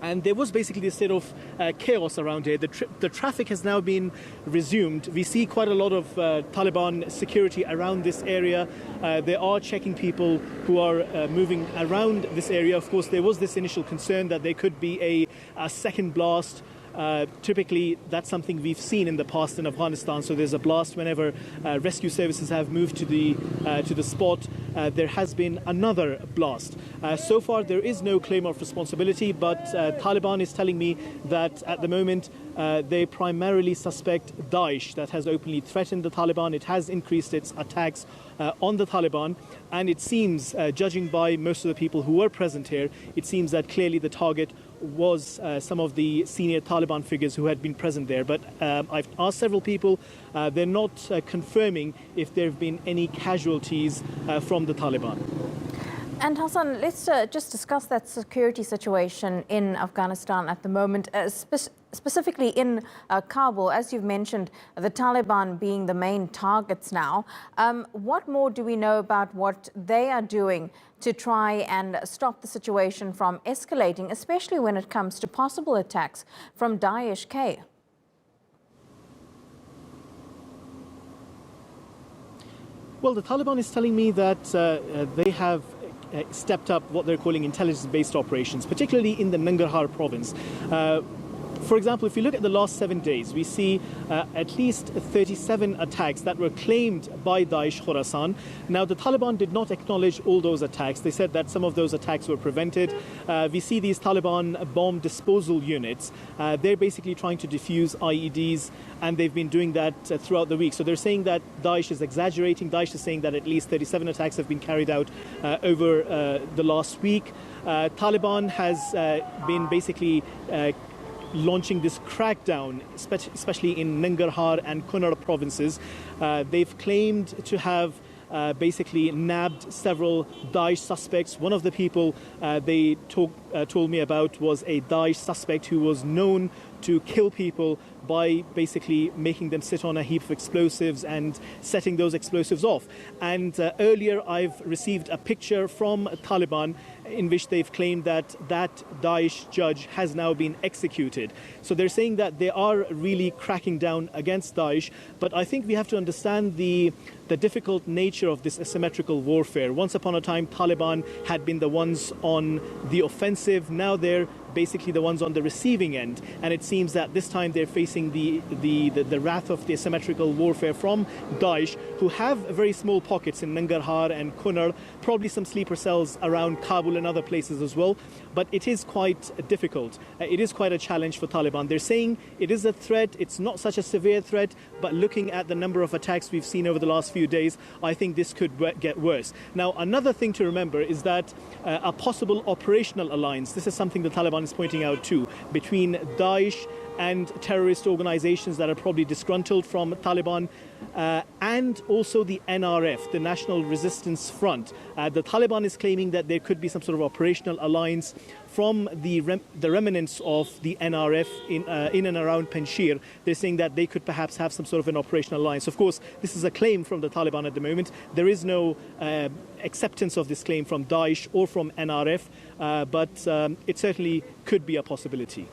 And there was basically this state of chaos around here. The traffic has now been resumed. We see quite a lot of Taliban security around this area. They are checking people who are moving around this area. Of course, there was this initial concern that there could be a second blast. Typically, that's something we've seen in the past in Afghanistan. So there's a blast whenever rescue services have moved to the spot. There has been another blast. So far, there is no claim of responsibility, but Taliban is telling me that at the moment they primarily suspect Daesh that has openly threatened the Taliban. It has increased its attacks on the Taliban, and it seems, judging by most of the people who were present here, it seems that clearly the target was some of the senior Taliban figures who had been present there. But I've asked several people, they're not confirming if there have been any casualties from the Taliban. And Hasan, let's just discuss that security situation in Afghanistan at the moment, specifically in Kabul. As you've mentioned, the Taliban being the main targets now. What more do we know about what they are doing to try and stop the situation from escalating, especially when it comes to possible attacks from Daesh-K? Well, the Taliban is telling me that they have stepped up what they're calling intelligence-based operations, particularly in the Nangarhar province. For example, if you look at the last 7 days, we see at least 37 attacks that were claimed by Daesh Khorasan. Now, the Taliban did not acknowledge all those attacks. They said that some of those attacks were prevented. We see these Taliban bomb disposal units. They're basically trying to defuse IEDs, and they've been doing that throughout the week. So they're saying that Daesh is exaggerating. Daesh is saying that at least 37 attacks have been carried out over the last week. Taliban has been basically launching this crackdown, especially in Nangarhar and Kunar provinces. They've claimed to have basically nabbed several Daesh suspects. One of the people they told me about was a Daesh suspect who was known to kill people by basically making them sit on a heap of explosives and setting those explosives off. And earlier I've received a picture from Taliban in which they've claimed that that Daesh judge has now been executed. So they're saying that they are really cracking down against Daesh, but I think we have to understand the difficult nature of this asymmetrical warfare. Once upon a time, Taliban had been the ones on the offensive. Now they're basically the ones on the receiving end, and it seems that this time they're facing the wrath of the asymmetrical warfare from Daesh, who have very small pockets in Nangarhar and Kunar, probably some sleeper cells around Kabul and other places as well. But it is quite difficult. It is quite a challenge for Taliban. They're saying it is a threat. It's not such a severe threat, but looking at the number of attacks we've seen over the last few days, I think this could get worse. Now, another thing to remember is that a possible operational alliance, this is something the Taliban is pointing out too, between Daesh and terrorist organizations that are probably disgruntled from Taliban, and also the NRF, the National Resistance Front. The Taliban is claiming that there could be some sort of operational alliance from the remnants of the NRF in and around Panjshir. They're saying that they could perhaps have some sort of an operational alliance. Of course, this is a claim from the Taliban at the moment. There is no acceptance of this claim from Daesh or from NRF, but it certainly could be a possibility.